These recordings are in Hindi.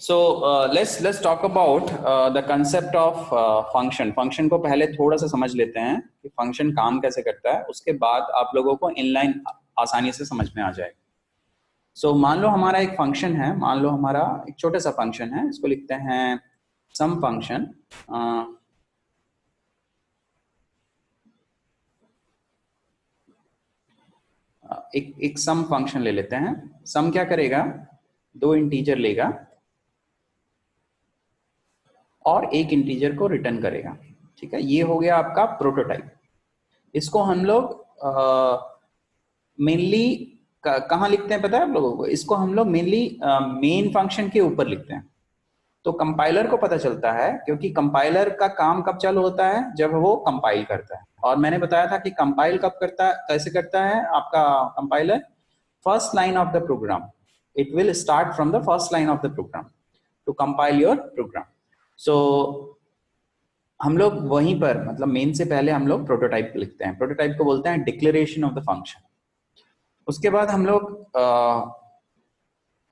So let's talk about the concept of function. Function को पहले थोड़ा सा समझ लेते हैं कि फंक्शन काम कैसे करता है, उसके बाद आप लोगों को इनलाइन आसानी से समझ में आ जाएगा। So मान लो हमारा एक फंक्शन है, मान लो हमारा एक छोटा सा फंक्शन है, इसको लिखते हैं सम फंक्शन। एक सम फंक्शन ले लेते हैं। सम क्या करेगा, दो इंटीजर लेगा और एक इंटीजर को रिटर्न करेगा। ठीक है, ये हो गया आपका प्रोटोटाइप। इसको हम लोग मेनली कहाँ लिखते हैं पता है आप लोगों को? इसको हम लोग मेनली मेन फंक्शन के ऊपर लिखते हैं। तो कंपाइलर को पता चलता है, क्योंकि कंपाइलर का काम कब चालू होता है, जब वो कंपाइल करता है। और मैंने बताया था कि कंपाइल कब करता है, कैसे करता है आपका compiler? First line of the program, it will start from the first line of the program to compile your program. So हम लोग वहीं पर, मतलब मेन से पहले हम लोग प्रोटोटाइप लिखते हैं। प्रोटोटाइप को बोलते हैं डिक्लेरेशन ऑफ द फंक्शन। उसके बाद हम लोग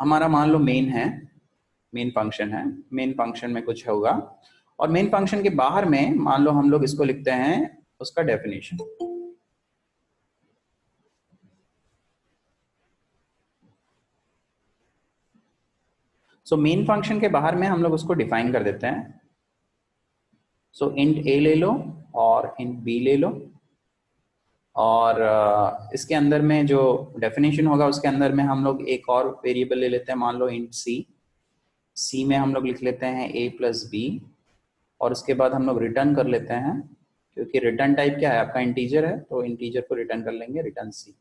हमारा मान लो मेन है, मेन फंक्शन है, मेन फंक्शन में कुछ होगा, और मेन फंक्शन के बाहर में मान लो हम लोग इसको लिखते हैं उसका डेफिनेशन। सो मेन फंक्शन के बाहर में हम लोग उसको डिफाइन कर देते हैं। सो इंट ए ले लो और इंट बी ले लो, और इसके अंदर में जो डेफिनेशन होगा उसके अंदर में हम लोग एक और वेरिएबल ले लेते हैं, मान लो इंट सी। सी में हम लोग लिख लेते हैं a प्लस बी, और उसके बाद हम लोग रिटर्न कर लेते हैं, क्योंकि रिटर्न टाइप क्या है आपका, इंटीजर है, तो इंटीजर को रिटर्न कर लेंगे, रिटर्न सी।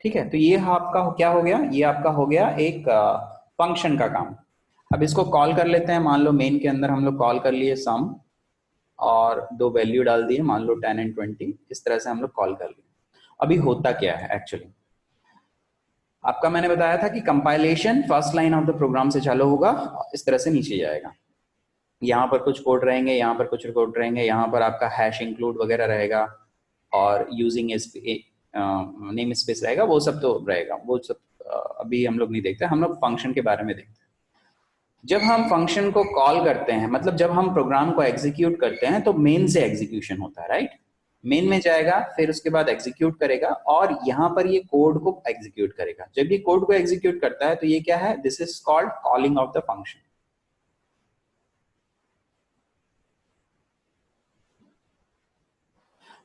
ठीक है, तो ये आपका क्या हो गया, ये आपका हो गया एक फंक्शन का काम। अब इसको कॉल कर लेते हैं। मान लो मेन के अंदर हम लोग कॉल कर लिए सम, और दो वैल्यू डाल दिए, मान लो 10 और 20। इस तरह से हम लोग कॉल कर लिए। अभी होता क्या है एक्चुअली, आपका मैंने बताया था कि compilation first line of the program से चालू होगा, इस तरह से नीचे जाएगा। यहाँ पर कुछ कोड रहेंगे, यहाँ पर कुछ कोड रहेंगे, यहाँ पर आपका हैश इंक्लूड वगैरह रहेगा, और यूजिंग नेम स्पेस रहेगा, वो सब तो रहेगा। वो सब अभी हम लोग नहीं देखते, हम लोग फंक्शन के बारे में देखते हैं। जब हम फंक्शन को कॉल करते हैं, मतलब जब हम प्रोग्राम को एग्जीक्यूट करते हैं, तो मेन से एग्जीक्यूशन होता है, राइट? मेन में जाएगा, फिर उसके बाद एग्जीक्यूट करेगा, और यहाँ पर ये कोड को एग्जीक्यूट करेगा। जब ये कोड को एग्जीक्यूट करता है तो ये क्या है, this is called calling of the function.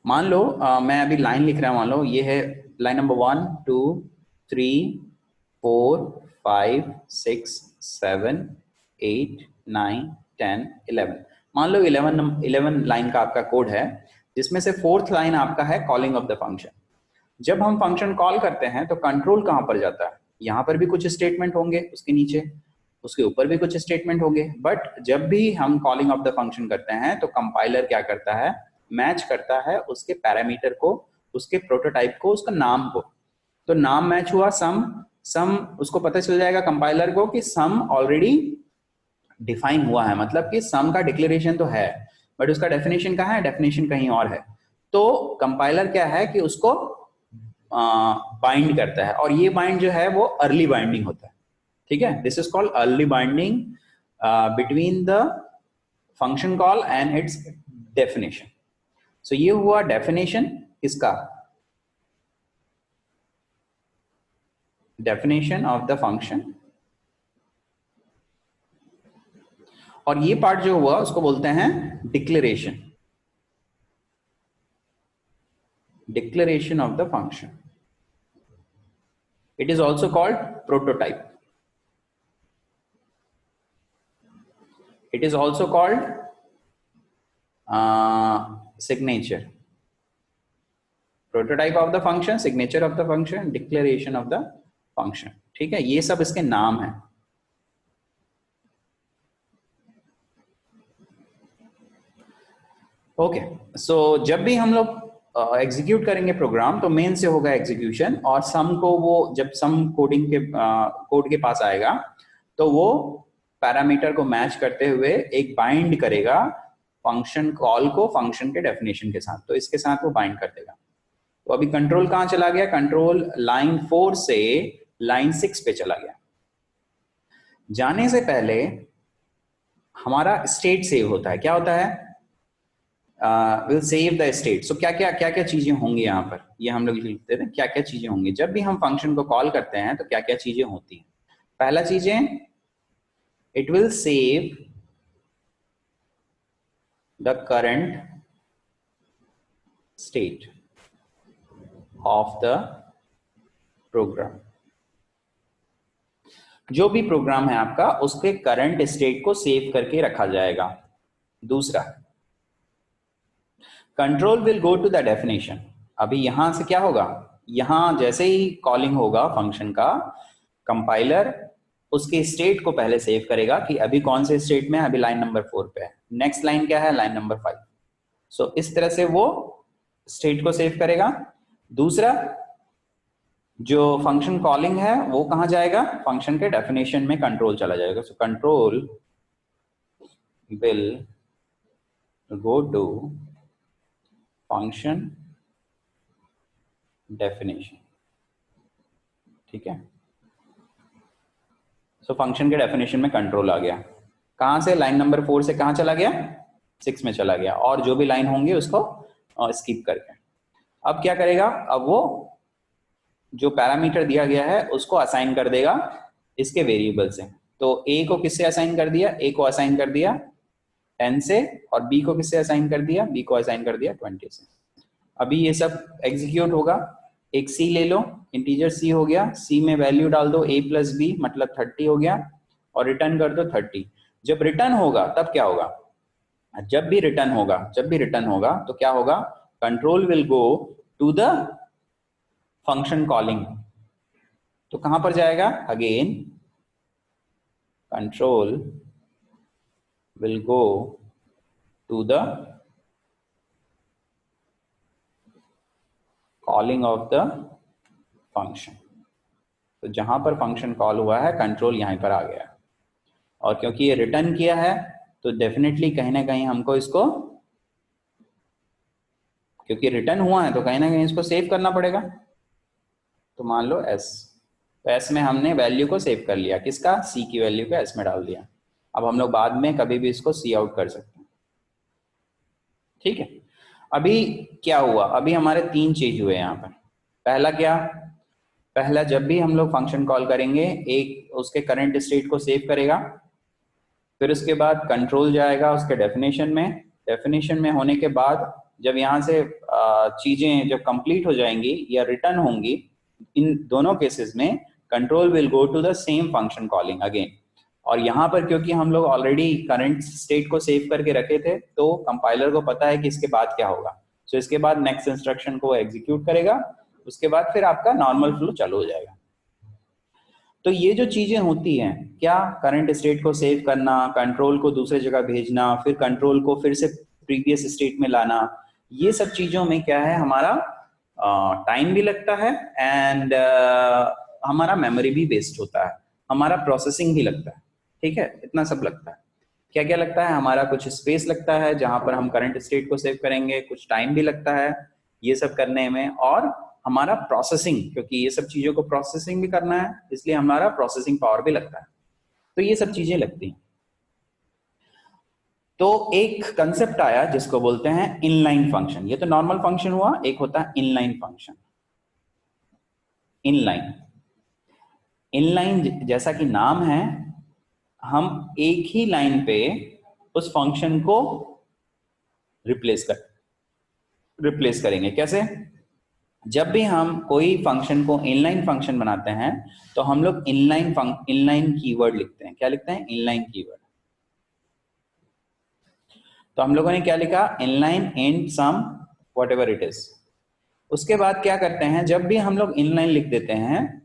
मान लो मैं अभी लाइन लिख रहा हूं, मान लो ये है लाइन नंबर 1 2 3 4 5 6 7 8 9 10 11। मान लो 11 लाइन का आपका कोड है, जिसमें से फोर्थ लाइन आपका है कॉलिंग ऑफ द फंक्शन। जब हम फंक्शन कॉल करते हैं तो कंट्रोल कहां पर जाता है? यहाँ पर भी कुछ स्टेटमेंट होंगे, उसके नीचे, उसके ऊपर भी कुछ स्टेटमेंट होंगे। बट जब भी हम कॉलिंग ऑफ द फंक्शन करते हैं तो कंपाइलर क्या करता है, मैच करता है उसके पैरामीटर को, उसके प्रोटोटाइप को, उसका नाम को। तो नाम मैच हुआ सम, सम उसको पता चल जाएगा कंपाइलर को कि सम ऑलरेडी डिफाइन हुआ है, मतलब कि सम का डिक्लेरेशन तो है, बट उसका डेफिनेशन कहाँ है, डेफिनेशन कहीं और है। तो कंपाइलर क्या है कि उसको बाइंड करता है, और ये बाइंड जो है वो अर्ली बाइंडिंग होता है। ठीक है, this is called early binding between the function call and its definition. So ये हुआ डेफिनेशन किसका, डेफिनेशन ऑफ द फंक्शन। और ये पार्ट जो हुआ उसको बोलते हैं declaration, declaration of the function. It is also called prototype. It is also called signature. Prototype of the function, signature of the function, declaration of the function. ठीक है, ये सब इसके नाम है। ओके, सो जब भी हम लोग एग्जीक्यूट करेंगे प्रोग्राम, तो मेन से होगा एग्जीक्यूशन, और सम को वो जब सम कोडिंग के कोड के पास आएगा तो वो पैरामीटर को मैच करते हुए एक बाइंड करेगा फंक्शन कॉल को फंक्शन के डेफिनेशन के साथ। तो इसके साथ वो बाइंड कर देगा। तो अभी कंट्रोल कहां चला गया, कंट्रोल लाइन 4 से लाइन 6 पे चला गया। जाने से पहले हमारा स्टेट सेव होता है। क्या होता है? Will save the state. So क्या क्या चीजें होंगी यहाँ पर, ये हम लोग लिखते थे क्या क्या चीजें होंगी जब भी हम फंक्शन को कॉल करते हैं, तो क्या क्या चीजें होती हैं। पहला चीजें, it will save the current state of the program. जो भी प्रोग्राम है आपका, उसके करंट स्टेट को सेव करके रखा जाएगा। दूसरा, control will go to the definition. अभी यहां से क्या होगा, यहां जैसे ही कॉलिंग होगा फंक्शन का, कंपाइलर उसके स्टेट को पहले सेव करेगा कि अभी कौन से स्टेट में है, अभी लाइन नंबर 4 पे है, नेक्स्ट लाइन क्या है, लाइन नंबर 5। सो इस तरह से वो स्टेट को सेव करेगा। दूसरा, जो फंक्शन कॉलिंग है वो कहां जाएगा, फंक्शन के डेफिनेशन में कंट्रोल चला जाएगा। So control will go to function definition. ठीक है, सो फंक्शन के डेफिनेशन में कंट्रोल आ गया। कहां से, लाइन नंबर 4 से कहां चला गया, 6 में चला गया, और जो भी लाइन होंगी उसको स्किप करके। अब क्या करेगा, अब वो जो पैरामीटर दिया गया है उसको असाइन कर देगा इसके वेरिएबल से। तो ए को किससे असाइन कर दिया, ए को असाइन कर दिया 10 से, और बी को किससे असाइन कर दिया, बी को असाइन कर दिया 20 से। अभी ये सब एग्जीक्यूट होगा। एक सी ले लो, इंटीजर सी हो गया, सी में वैल्यू डाल दो a प्लस बी, मतलब 30 हो गया, और रिटर्न कर दो 30। जब रिटर्न होगा तब क्या होगा, जब भी रिटर्न होगा तो क्या होगा, control will go to the function calling. तो कहां पर जाएगा, again control will go to the calling of the function. तो जहां पर फंक्शन कॉल हुआ है, कंट्रोल यहीं पर आ गया, और क्योंकि ये रिटर्न किया है तो डेफिनेटली कहीं ना कहीं हमको इसको, क्योंकि रिटर्न हुआ है तो कहीं ना कहीं इसको सेव करना पड़ेगा। तो मान लो s, तो s में हमने वैल्यू को सेव कर लिया, किसका, c की वैल्यू को s में डाल दिया। अब हम लोग बाद में कभी भी इसको सी आउट कर सकते हैं। ठीक है, अभी क्या हुआ, अभी हमारे 3 चीज हुए यहाँ पर। पहला क्या, पहला जब भी हम लोग फंक्शन कॉल करेंगे, एक उसके करंट स्टेट को सेव करेगा, फिर उसके बाद कंट्रोल जाएगा उसके डेफिनेशन में होने के बाद जब यहाँ से चीजें जब कंप्लीट हो जाएंगी या रिटर्न होंगी, इन दोनों केसेस में control will go to the same function calling again. और यहाँ पर क्योंकि हम लोग ऑलरेडी करंट स्टेट को सेव करके रखे थे, तो कंपाइलर को पता है कि इसके बाद क्या होगा। सो इसके बाद नेक्स्ट इंस्ट्रक्शन को एग्जीक्यूट करेगा, उसके बाद फिर आपका नॉर्मल फ्लो चालू हो जाएगा। तो ये जो चीजें होती हैं, क्या, करंट स्टेट को सेव करना, कंट्रोल को दूसरे जगह भेजना, फिर कंट्रोल को फिर से प्रीवियस स्टेट में लाना, ये सब चीजों में क्या है, हमारा टाइम भी लगता है, एंड हमारा मेमोरी भी वेस्ट होता है, हमारा प्रोसेसिंग भी लगता है। ठीक है, इतना सब लगता है। क्या क्या लगता है, हमारा कुछ स्पेस लगता है जहां पर हम करंट स्टेट को सेव करेंगे, कुछ टाइम भी लगता है ये सब करने में, और हमारा प्रोसेसिंग, क्योंकि ये सब चीजों को प्रोसेसिंग भी करना है, इसलिए हमारा प्रोसेसिंग पावर भी लगता है। तो ये सब चीजें लगती हैं। तो एक कंसेप्ट आया जिसको बोलते हैं इनलाइन फंक्शन। ये तो नॉर्मल फंक्शन हुआ, एक होता है इनलाइन फंक्शन। इनलाइन, इनलाइन जैसा कि नाम है, हम एक ही लाइन पे उस फंक्शन को रिप्लेस करेंगे। कैसे, जब भी हम कोई फंक्शन को इनलाइन फंक्शन बनाते हैं, तो हम लोग इनलाइन कीवर्ड लिखते हैं। क्या लिखते हैं, इनलाइन कीवर्ड। तो हम लोगों ने क्या लिखा, inline and sum whatever it is. उसके बाद क्या करते हैं, जब भी हम लोग इनलाइन लिख देते हैं,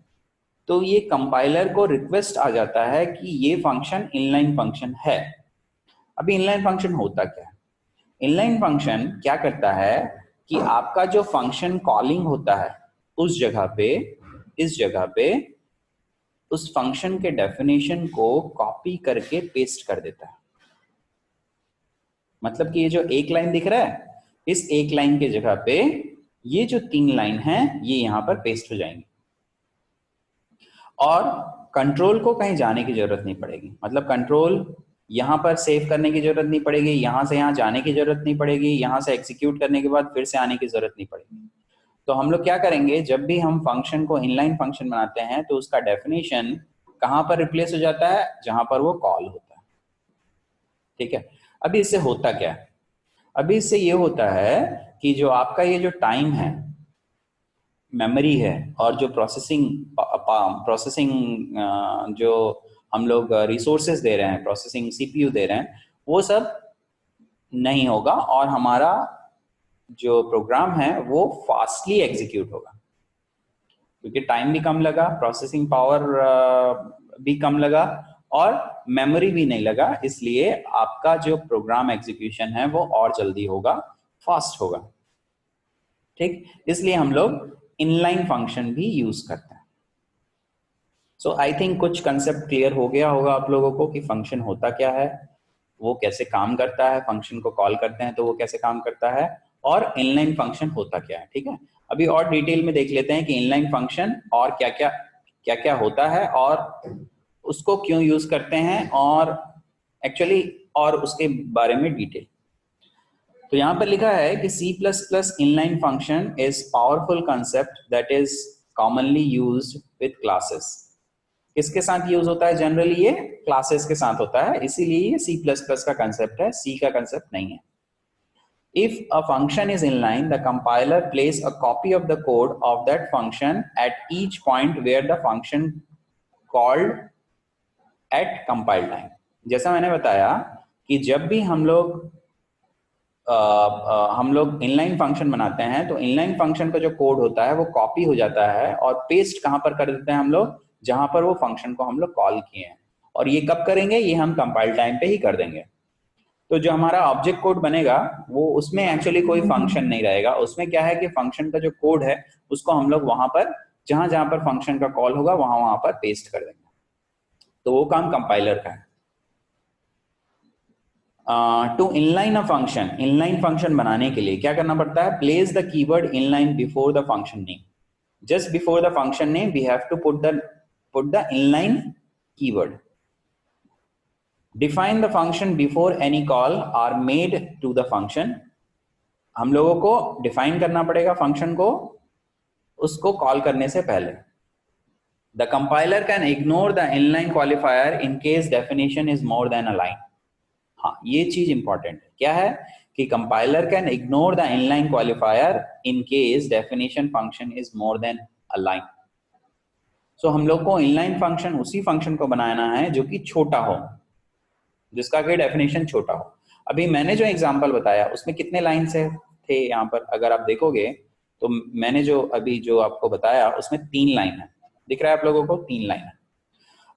तो ये कंपाइलर को रिक्वेस्ट आ जाता है कि ये फंक्शन इनलाइन फंक्शन है। अभी इनलाइन फंक्शन होता क्या है, इनलाइन फंक्शन क्या करता है कि आपका जो फंक्शन कॉलिंग होता है उस जगह पे, इस जगह पे उस फंक्शन के डेफिनेशन को कॉपी करके पेस्ट कर देता है। मतलब कि ये जो एक लाइन दिख रहा है, इस एक लाइन के जगह पे ये जो 3 लाइन है ये यहां पर पेस्ट हो जाएंगी। और कंट्रोल को कहीं जाने की जरूरत नहीं पड़ेगी, मतलब कंट्रोल यहाँ पर सेव करने की जरूरत नहीं पड़ेगी, यहाँ से यहाँ जाने की जरूरत नहीं पड़ेगी, यहाँ से एग्जीक्यूट करने के बाद फिर से आने की जरूरत नहीं पड़ेगी। तो हम लोग क्या करेंगे, जब भी हम फंक्शन को इनलाइन फंक्शन बनाते हैं तो उसका डेफिनेशन कहाँ पर रिप्लेस हो जाता है, जहां पर वो कॉल होता है। ठीक है, अभी इससे होता क्या है, अभी इससे ये होता है कि जो आपका ये जो टाइम है, मेमोरी है, और जो प्रोसेसिंग जो हम लोग रिसोर्सेज दे रहे हैं, प्रोसेसिंग सीपीयू दे रहे हैं, वो सब नहीं होगा और हमारा जो प्रोग्राम है वो फास्टली एग्जीक्यूट होगा, क्योंकि टाइम भी कम लगा, प्रोसेसिंग पावर भी कम लगा और मेमोरी भी नहीं लगा, इसलिए आपका जो प्रोग्राम एग्जीक्यूशन है वो और जल्दी होगा, फास्ट होगा। ठीक, इसलिए हम लोग इनलाइन फंक्शन भी यूज करते हैं। सो आई थिंक कुछ कंसेप्ट क्लियर हो गया होगा आप लोगों को कि फंक्शन होता क्या है, वो कैसे काम करता है, फंक्शन को कॉल करते हैं तो वो कैसे काम करता है, और इनलाइन फंक्शन होता क्या है। ठीक है, अभी और डिटेल में देख लेते हैं कि इनलाइन फंक्शन और क्या क्या होता है और उसको क्यों यूज करते हैं, और एक्चुअली और उसके बारे में डिटेल। तो यहां पर लिखा है कि C++ inline function is powerful concept that is commonly used with classes। किसके साथ यूज होता है जनरली, ये क्लासेस के साथ होता है, इसीलिए ये C++ का कंसेप्ट है, C का कंसेप्ट नहीं है। If a function is inline, the compiler plays a copy of the code of that function at each point where the function called at compile time। जैसा मैंने बताया कि जब भी हम लोग इनलाइन फंक्शन बनाते हैं तो इनलाइन फंक्शन का जो कोड होता है वो कॉपी हो जाता है और पेस्ट कहां पर कर देते हैं हम लोग, जहां पर वो फंक्शन को हम लोग कॉल किए हैं। और ये कब करेंगे, ये हम कंपाइल टाइम पे ही कर देंगे। तो जो हमारा ऑब्जेक्ट कोड बनेगा वो उसमें एक्चुअली कोई फंक्शन नहीं रहेगा, उसमें क्या है कि फंक्शन का जो कोड है उसको हम लोग वहां पर जहां जहां पर फंक्शन का कॉल होगा वहां वहां पर पेस्ट कर देंगे। तो वो काम कंपाइलर का है। To inline a function, inline function बनाने के लिए क्या करना पड़ता है, place the keyword inline before the function name. Just before the function name we have to put the inline keyword. Define the function before any call are made to the function. हम लोगों को डिफाइन करना पड़ेगा फंक्शन को उसको कॉल करने से पहले। The compiler can ignore the inline qualifier in case definition is more than a line. हाँ, ये चीज इंपॉर्टेंट है, क्या है कि compiler can ignore the inline qualifier in case definition function is more than a line. So हम लोग को इनलाइन फंक्शन उसी फंक्शन को बनाना है जो कि छोटा हो, जिसका कि डेफिनेशन छोटा हो। अभी मैंने जो एग्जांपल बताया उसमें कितने लाइन से थे, यहाँ पर अगर आप देखोगे तो मैंने जो अभी जो आपको बताया उसमें 3 लाइन है, दिख रहा है आप लोगों को, 3 लाइन है।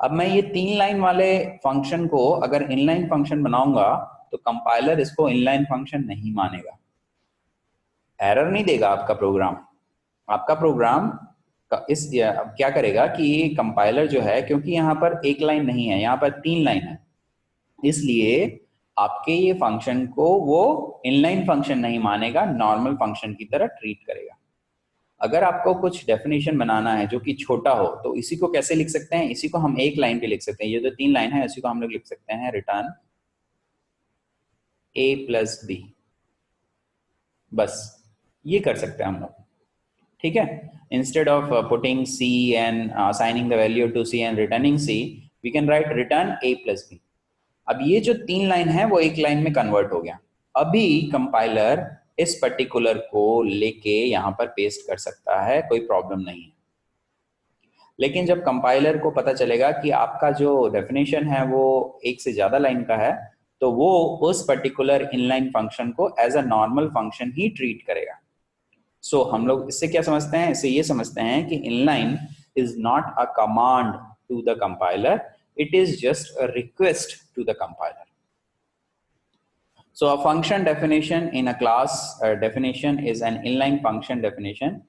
अब मैं ये 3 लाइन वाले फंक्शन को अगर इनलाइन फंक्शन बनाऊंगा तो कंपाइलर इसको इनलाइन फंक्शन नहीं मानेगा, एरर नहीं देगा आपका प्रोग्राम। आपका प्रोग्राम का इस क्या करेगा कि कंपाइलर जो है, क्योंकि यहाँ पर 1 लाइन नहीं है, यहाँ पर 3 लाइन है, इसलिए आपके ये फंक्शन को वो इनलाइन फंक्शन नहीं मानेगा, नॉर्मल फंक्शन की तरह ट्रीट करेगा। अगर आपको कुछ डेफिनेशन बनाना है जो कि छोटा हो तो इसी को कैसे लिख सकते हैं, इसी को हम 1 लाइन पे लिख सकते हैं। ये जो 3 लाइन है इसी को हम लोग लिख सकते हैं रिटर्न a+b, बस ये कर सकते हैं हम लोग। ठीक है, instead of putting c and assigning the value to c and returning c, we can write return a+b। अब ये जो 3 लाइन है वो 1 लाइन में कन्वर्ट हो गया। अभी कंपाइलर इस पर्टिकुलर को लेके यहाँ पर पेस्ट कर सकता है, कोई प्रॉब्लम नहीं है। लेकिन जब कंपाइलर को पता चलेगा कि आपका जो डेफिनेशन है वो 1 से ज्यादा लाइन का है तो वो उस पर्टिकुलर इनलाइन फंक्शन को एज अ नॉर्मल फंक्शन ही ट्रीट करेगा। सो हम लोग इससे क्या समझते हैं, इससे ये समझते हैं कि inline is not a command to the compiler, it is just a request to the compiler. So a function definition in a class definition is an inline function definition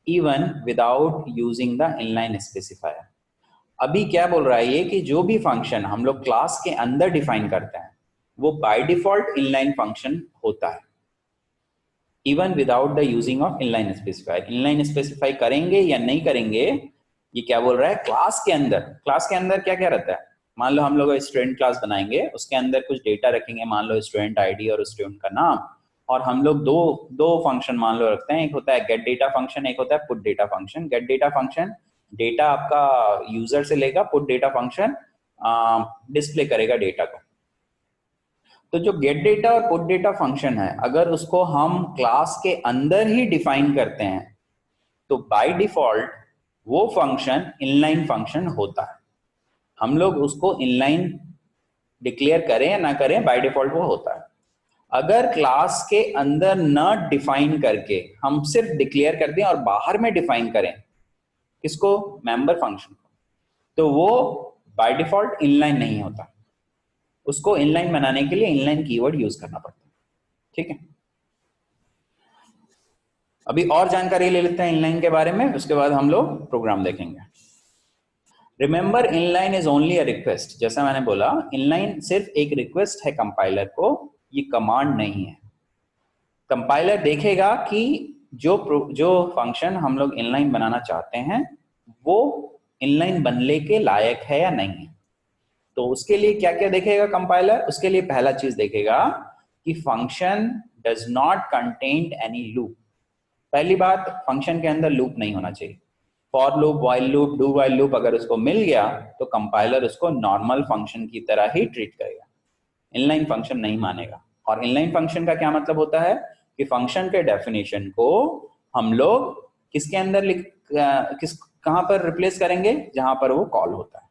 even without using the inline specifier। अभी क्या बोल रहा है ये कि जो भी फंक्शन हम लोग क्लास के अंदर डिफाइन करते हैं वो बाय डिफॉल्ट इनलाइन फंक्शन होता है, even without the using of inline specifier. Inline specify करेंगे या नहीं करेंगे ये क्या बोल रहा है, क्लास के अंदर, क्लास के अंदर क्या क्या रहता है, मान लो हम लोग स्टूडेंट क्लास बनाएंगे, उसके अंदर कुछ डेटा रखेंगे, मान लो स्टूडेंट आईडी और स्टूडेंट का नाम, और हम लोग दो दो फंक्शन मान लो रखते हैं, एक होता है गेट डेटा फंक्शन, एक होता है put data function. Gate data function data आपका यूजर से लेगा, पुट डेटा फंक्शन डिस्प्ले करेगा डेटा को। तो जो गेट डेटा और पुट डेटा फंक्शन है, अगर उसको हम क्लास के अंदर ही डिफाइन करते हैं तो बाय डिफॉल्ट वो फंक्शन इनलाइन फंक्शन होता है। हम लोग उसको इनलाइन डिक्लेयर करें या ना करें, बाय डिफॉल्ट वो होता है। अगर क्लास के अंदर न डिफाइन करके हम सिर्फ डिक्लेयर कर दें और बाहर में डिफाइन करें किसको, मेंबर फंक्शन को, तो वो बाय डिफॉल्ट इनलाइन नहीं होता, उसको इनलाइन बनाने के लिए इनलाइन कीवर्ड यूज करना पड़ता है। ठीक है, अभी और जानकारी ले लेते हैं इनलाइन के बारे में, उसके बाद हम लोग प्रोग्राम देखेंगे। Remember inline is only a request, जैसा मैंने बोला इनलाइन सिर्फ एक रिक्वेस्ट है कंपाइलर को, ये कमांड नहीं है। कंपाइलर देखेगा कि जो फंक्शन हम लोग इनलाइन बनाना चाहते हैं वो इनलाइन बनने के लायक है या नहीं है। तो उसके लिए क्या क्या देखेगा कंपाइलर, उसके लिए पहला चीज देखेगा कि function does not contain any loop. पहली बात, फंक्शन के अंदर लूप नहीं होना चाहिए। For loop, while loop, do while loop अगर उसको मिल गया तो कंपाइलर उसको नॉर्मल फंक्शन की तरह ही ट्रीट करेगा, इनलाइन फंक्शन नहीं मानेगा। और इनलाइन फंक्शन का क्या मतलब होता है कि फंक्शन के डेफिनेशन को हम लोग किसके अंदर कहां पर रिप्लेस करेंगे, जहां पर वो कॉल होता है।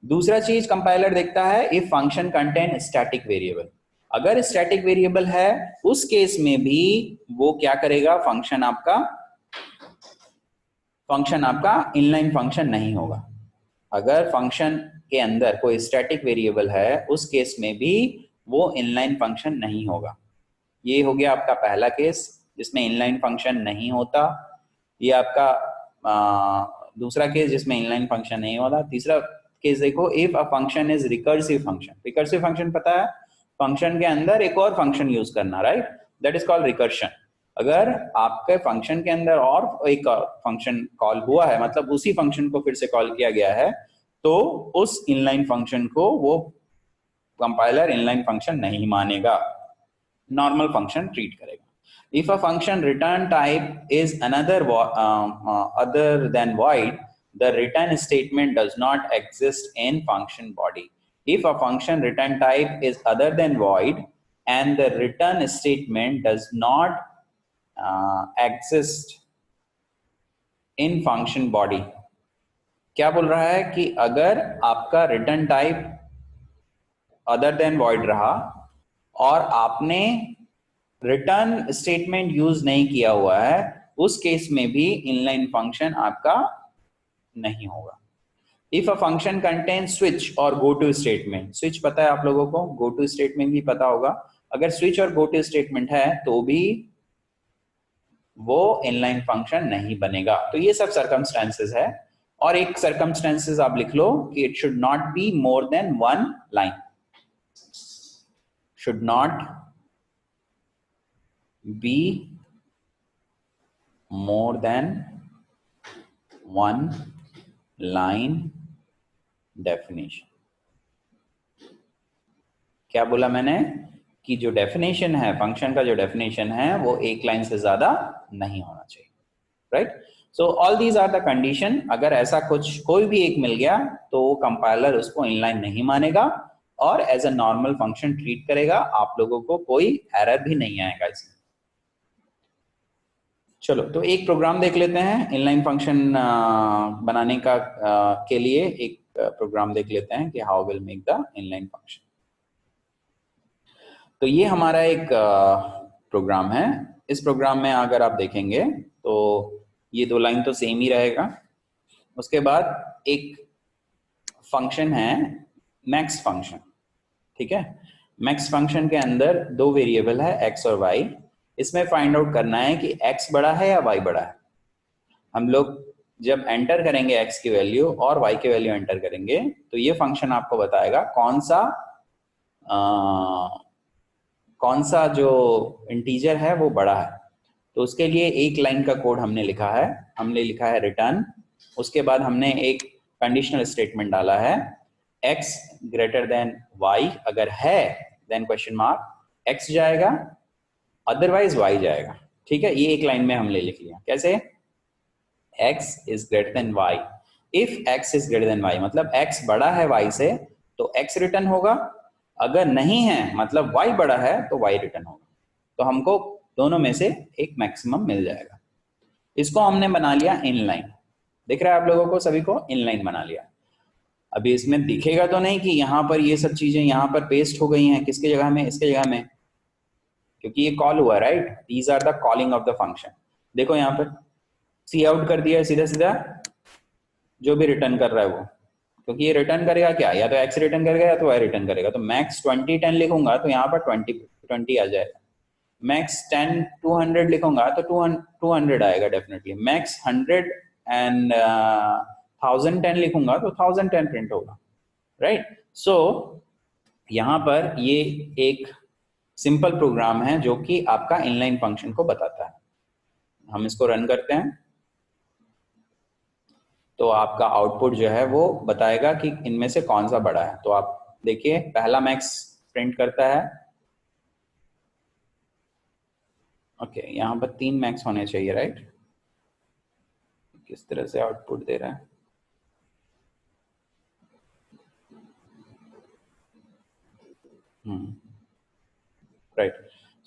दूसरा चीज कंपाइलर देखता है if function contain static variable, अगर स्टैटिक वेरिएबल है उस केस में भी वो क्या करेगा, फंक्शन आपका इनलाइन फंक्शन नहीं होगा। अगर फंक्शन के अंदर कोई स्टैटिक वेरिएबल है उस केस में भी वो इनलाइन फंक्शन नहीं होगा। ये हो गया आपका पहला केस जिसमें इनलाइन फंक्शन नहीं होता। ये आपका दूसरा केस जिसमें इनलाइन फंक्शन नहीं होता। तीसरा केस देखो, if a function is recursive function. Recursive function पता है, फंक्शन के अंदर एक और फंक्शन यूज करना, right, that is called recursion. अगर आपके फंक्शन के अंदर और एक फंक्शन कॉल हुआ है, मतलब उसी फंक्शन को फिर से कॉल किया गया है, तो उस इनलाइन फंक्शन को वो कंपाइलर इनलाइन फंक्शन नहीं मानेगा, नॉर्मल फंक्शन ट्रीट करेगा। If a function return type is another other than void, the return statement does not exist in function body. If a function return type is other than void and the return statement does not exist in function body, क्या बोल रहा है कि अगर आपका return type other than void रहा और आपने रिटर्न स्टेटमेंट यूज नहीं किया हुआ है, उस केस में भी इनलाइन फंक्शन आपका नहीं होगा। If a function contain switch और गो टू स्टेटमेंट, स्विच पता है आप लोगों को, गो टू स्टेटमेंट भी पता होगा, अगर स्विच और गो टू स्टेटमेंट है तो भी वो इनलाइन फंक्शन नहीं बनेगा। तो ये सब सर्कमस्टेंसेस है। और एक सर्कमस्टेंसेस आप लिख लो कि it should not be more than one line, should not be more than one line definition। क्या बोला मैंने कि जो डेफिनेशन है, फंक्शन का जो डेफिनेशन है वो एक लाइन से ज्यादा नहीं होना चाहिए, right. So all these are the condition. अगर ऐसा कुछ कोई भी एक मिल गया तो कंपाइलर उसको इनलाइन नहीं मानेगा और as a normal function treat करेगा। आप लोगों को कोई एरर भी नहीं आएगा इसमें। चलो तो एक प्रोग्राम देख लेते हैं इनलाइन फंक्शन बनाने का के लिए एक प्रोग्राम देख लेते हैं कि how will make the inline function. तो ये हमारा एक प्रोग्राम है। इस प्रोग्राम में अगर आप देखेंगे तो ये दो लाइन तो सेम ही रहेगा। उसके बाद एक फंक्शन है मैक्स फंक्शन, ठीक है। मैक्स फंक्शन के अंदर दो वेरिएबल है एक्स और वाई। इसमें फाइंड आउट करना है कि x बड़ा है या y बड़ा है। हम लोग जब एंटर करेंगे x की वैल्यू और y की वैल्यू एंटर करेंगे तो ये फंक्शन आपको बताएगा कौन सा जो इंटीजर है वो बड़ा है। तो उसके लिए एक लाइन का कोड हमने लिखा है। हमने लिखा है रिटर्न उसके बाद हमने एक कंडीशनल स्टेटमेंट डाला है x ग्रेटर देन y, अगर है देन क्वेश्चन मार्क x जाएगा, अदरवाइज y जाएगा। ठीक है, ये एक लाइन में हमने लिख लिया। कैसे? x is greater than y, if x is greater than y मतलब x बड़ा है y से तो x रिटर्न होगा, अगर नहीं है मतलब y बड़ा है तो y रिटर्न होगा। तो हमको दोनों में से एक मैक्सिमम मिल जाएगा। इसको हमने बना लिया इनलाइन। दिख रहा है आप लोगों को सभी को? इनलाइन बना लिया। अभी इसमें दिखेगा तो नहीं कि यहाँ पर ये सब चीजें यहाँ पर पेस्ट हो गई हैं, किसके जगह में? इसके जगह में, क्योंकि ये कॉल हुआ, right? These are the calling of the function. देखो यहाँ पर सी आउट कर दिया सीधा सीधा, जो भी रिटर्न कर रहा है वो, क्योंकि ये रिटर्न करेगा क्या? या तो x रिटर्न करेगा या तो y रिटर्न करेगा। तो मैक्स 20 10 लिखूंगा तो यहाँ पर 20 आ जाएगा। मैक्स 10 200 लिखूंगा तो 200 आएगा डेफिनेटली। मैक्स 100 एंड 1010 लिखूंगा तो 1010 प्रिंट होगा, राइट? सो यहाँ पर ये एक सिंपल प्रोग्राम है जो कि आपका इनलाइन फंक्शन को बताता है। हम इसको रन करते हैं तो आपका आउटपुट जो है वो बताएगा कि इनमें से कौन सा बड़ा है। तो आप देखिए पहला मैक्स प्रिंट करता है। ओके, यहाँ पर 3 मैक्स होने चाहिए, राइट? किस तरह से आउटपुट दे रहा है? राइट।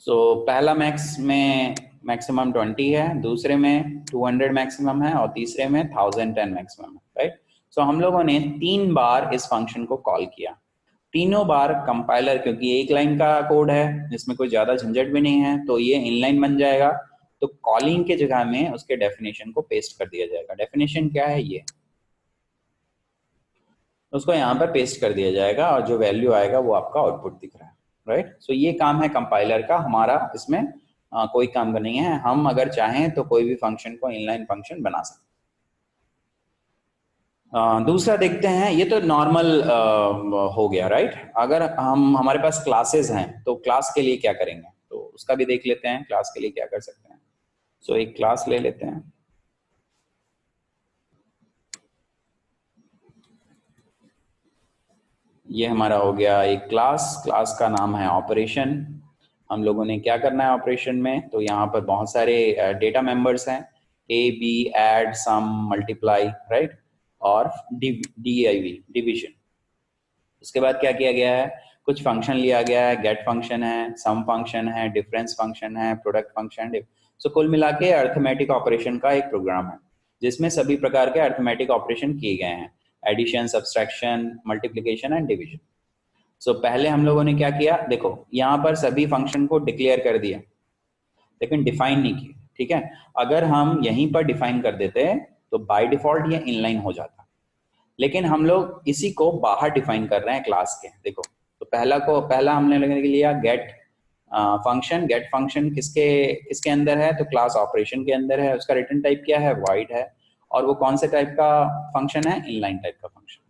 सो पहला मैक्स में मैक्सिमम 20 है, दूसरे में 200 मैक्सिमम है और तीसरे में 1010 मैक्सिमम है, राइट? सो हम लोगों ने 3 बार इस फंक्शन को कॉल किया। तीनों बार कंपाइलर, क्योंकि एक लाइन का कोड है जिसमें कोई ज्यादा झंझट भी नहीं है, तो ये इनलाइन बन जाएगा। तो कॉलिंग के जगह में उसके डेफिनेशन को पेस्ट कर दिया जाएगा। डेफिनेशन क्या है? ये उसको यहाँ पर पेस्ट कर दिया जाएगा और जो वैल्यू आएगा वो आपका आउटपुट दिख रहा है, राइट? सो ये काम है कंपाइलर का, हमारा इसमें कोई काम का नहीं है। हम अगर चाहें तो कोई भी फंक्शन को इनलाइन फंक्शन बना सकते हैं। दूसरा देखते हैं, ये तो नॉर्मल हो गया, राइट? अगर हमारे पास क्लासेस हैं तो क्लास के लिए क्या करेंगे, तो उसका भी देख लेते हैं। क्लास के लिए क्या कर सकते हैं? सो एक क्लास ले लेते हैं। ये हमारा हो गया एक क्लास। क्लास का नाम है ऑपरेशन। हम लोगों ने क्या करना है ऑपरेशन में? तो यहाँ पर बहुत सारे डेटा मेंबर्स हैं, A B add sum multiply, right? और DIV डिवीजन। उसके बाद क्या किया गया है? कुछ फंक्शन लिया गया है, गेट फंक्शन है, सम फंक्शन है, डिफरेंस फंक्शन है, प्रोडक्ट फंक्शन। सो कुल मिला के अर्थमेटिक ऑपरेशन का एक प्रोग्राम है जिसमें सभी प्रकार के अर्थमेटिक ऑपरेशन किए गए हैं, addition, subtraction, multiplication and division. So पहले हम लोगों ने क्या किया? देखो यहाँ पर सभी फंक्शन को डिक्लेयर कर दिया लेकिन डिफाइन नहीं किया, ठीक है? अगर हम यहीं पर डिफाइन कर देते तो बाय डिफॉल्ट ये इनलाइन हो जाता, लेकिन हम लोग इसी को बाहर डिफाइन कर रहे हैं क्लास के। देखो तो पहला हमने लेने के लिया गेट फंक्शन। गेट फंक्शन किसके किसके अंदर है? तो क्लास ऑपरेशन के अंदर है। उसका रिटर्न टाइप क्या है? वॉइड है। और वो कौन से टाइप का फंक्शन है? इनलाइन टाइप का फंक्शन।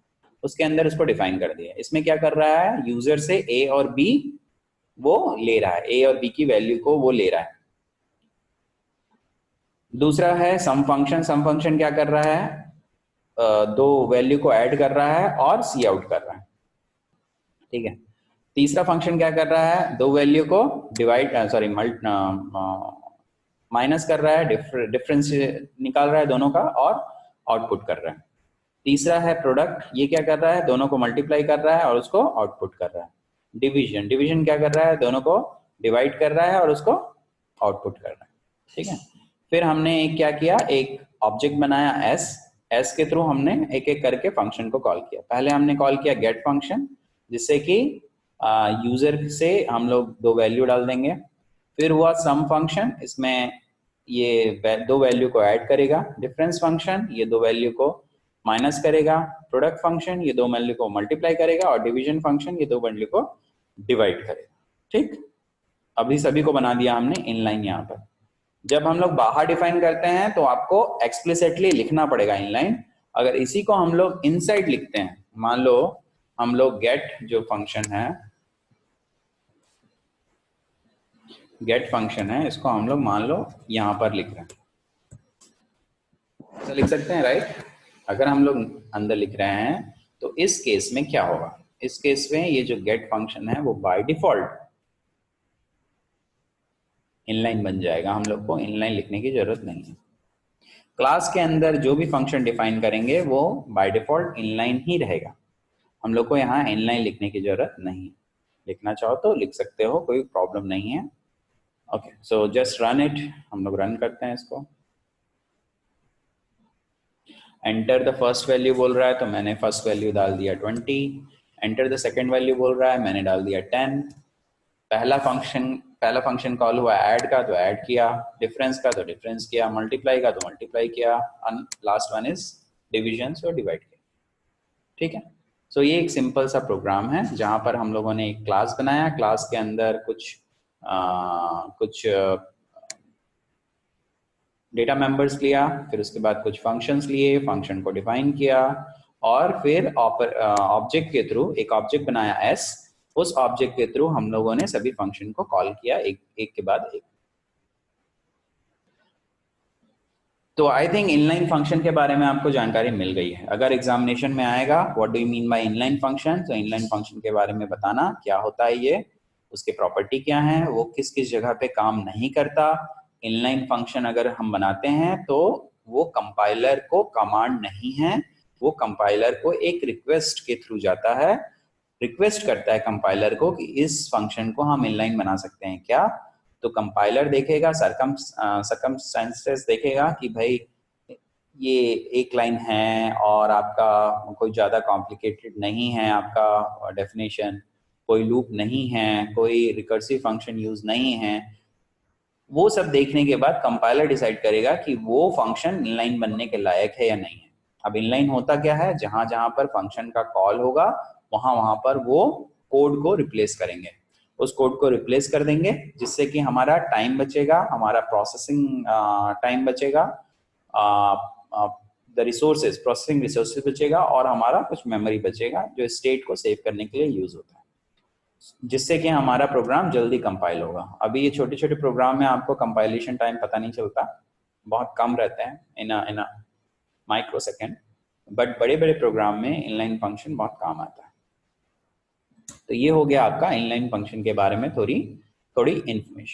उसके अंदर इसको डिफाइन कर दिया। इसमें क्या कर रहा है? यूजर से ए और बी वो ले रहा है, ए और बी की वैल्यू को वो ले रहा है। दूसरा है सम फंक्शन। सम फंक्शन क्या कर रहा है? दो वैल्यू को ऐड कर रहा है और सी आउट कर रहा है, ठीक है? तीसरा फंक्शन क्या कर रहा है? दो वैल्यू को डिवाइड सॉरी माइनस कर रहा है, डिफरेंस निकाल रहा है दोनों का और आउटपुट कर रहा है। तीसरा है प्रोडक्ट। ये क्या कर रहा है? दोनों को मल्टीप्लाई कर रहा है और उसको आउटपुट कर रहा है। डिवीजन। डिवीजन क्या कर रहा है? दोनों को डिवाइड कर रहा है और उसको आउटपुट कर रहा है, ठीक है? फिर हमने क्या किया? एक ऑब्जेक्ट बनाया एस। एस के थ्रू हमने एक एक करके फंक्शन को कॉल किया। पहले हमने कॉल किया गेट फंक्शन, जिससे कि यूजर से हम लोग दो वैल्यू डाल देंगे। फिर हुआ सम फंक्शन, इसमें ये दो वैल्यू को ऐड करेगा। डिफरेंस फंक्शन ये दो वैल्यू को माइनस करेगा। प्रोडक्ट फंक्शन ये दो वैल्यू को मल्टीप्लाई करेगा और डिवीजन फंक्शन ये दो वैल्यू को डिवाइड करेगा, ठीक? अभी सभी को बना दिया हमने इनलाइन। यहाँ पर जब हम लोग बाहर डिफाइन करते हैं तो आपको एक्सप्लिसिटली लिखना पड़ेगा इनलाइन। अगर इसी को हम लोग इनसाइड लिखते हैं, मान लो हम लोग गेट जो फंक्शन है, गेट फंक्शन है, इसको हम लोग मान लो यहां पर लिख रहे हैं, तो लिख सकते हैं, राइट? अगर हम लोग अंदर लिख रहे हैं तो इस केस में क्या होगा, इस केस में ये जो गेट फंक्शन है वो बाय डिफॉल्ट इनलाइन बन जाएगा, हम लोग को इनलाइन लिखने की जरूरत नहीं है। क्लास के अंदर जो भी फंक्शन डिफाइन करेंगे वो बाय डिफॉल्ट इनलाइन ही रहेगा, हम लोग को यहाँ इनलाइन लिखने की जरूरत नहीं। लिखना चाहो तो लिख सकते हो, कोई प्रॉब्लम नहीं है। Okay, so just run it, हम लोग रन करते हैं इसको। एंटर द फर्स्ट वैल्यू बोल रहा है तो मैंने फर्स्ट वैल्यू डाल दिया 20। एंटर द सेकेंड वैल्यू बोल रहा है, मैंने डाल दिया 10। पहला फंक्शन कॉल हुआ ऐड का तो ऐड किया, डिफरेंस का तो डिफरेंस किया, मल्टीप्लाई का तो मल्टीप्लाई किया, last one is division, so divide किया। ठीक है, सो ये एक सिंपल सा प्रोग्राम है जहां पर हम लोगों ने एक क्लास बनाया, क्लास के अंदर कुछ डेटा मेंबर्स लिया, फिर उसके बाद कुछ फंक्शंस लिए, फंक्शन को डिफाइन किया, और फिर ऑब्जेक्ट के थ्रू एक ऑब्जेक्ट बनाया एस, उस ऑब्जेक्ट के थ्रू हम लोगों ने सभी फंक्शन को कॉल किया एक एक के बाद एक। तो आई थिंक इनलाइन फंक्शन के बारे में आपको जानकारी मिल गई है। अगर एग्जामिनेशन में आएगा what do you mean by inline function, तो इनलाइन फंक्शन के बारे में बताना क्या होता है, ये उसके प्रॉपर्टी क्या है, वो किस किस जगह पे काम नहीं करता। इनलाइन फंक्शन अगर हम बनाते हैं तो वो कंपाइलर को कमांड नहीं है, वो कंपाइलर को एक रिक्वेस्ट के थ्रू जाता है, रिक्वेस्ट करता है कंपाइलर को कि इस फंक्शन को हम इनलाइन बना सकते हैं क्या। तो कंपाइलर देखेगा, सर्कमस्टेंसेस देखेगा कि भाई ये एक लाइन है और आपका कोई ज़्यादा कॉम्प्लिकेटेड नहीं है, आपका डेफिनेशन कोई लूप नहीं है, कोई रिकर्सिव फंक्शन यूज नहीं है, वो सब देखने के बाद कंपाइलर डिसाइड करेगा कि वो फंक्शन इनलाइन बनने के लायक है या नहीं है। अब इनलाइन होता क्या है, जहां जहां पर फंक्शन का कॉल होगा वहां वहां पर वो कोड को रिप्लेस करेंगे, उस कोड को रिप्लेस कर देंगे, जिससे कि हमारा टाइम बचेगा, हमारा प्रोसेसिंग टाइम बचेगा, द रिसोर्सेज प्रोसेसिंग रिसोर्सेज बचेगा, और हमारा कुछ मेमोरी बचेगा जो स्टेट को सेव करने के लिए यूज होता है, जिससे कि हमारा प्रोग्राम जल्दी कंपाइल होगा। अभी ये छोटे छोटे प्रोग्राम में आपको कंपाइलेशन टाइम पता नहीं चलता, बहुत कम रहते हैं, इन माइक्रो सेकेंड, बट बड़े बड़े प्रोग्राम में इनलाइन फंक्शन बहुत काम आता है। तो ये हो गया आपका इनलाइन फंक्शन के बारे में थोड़ी थोड़ी इन्फॉर्मेशन।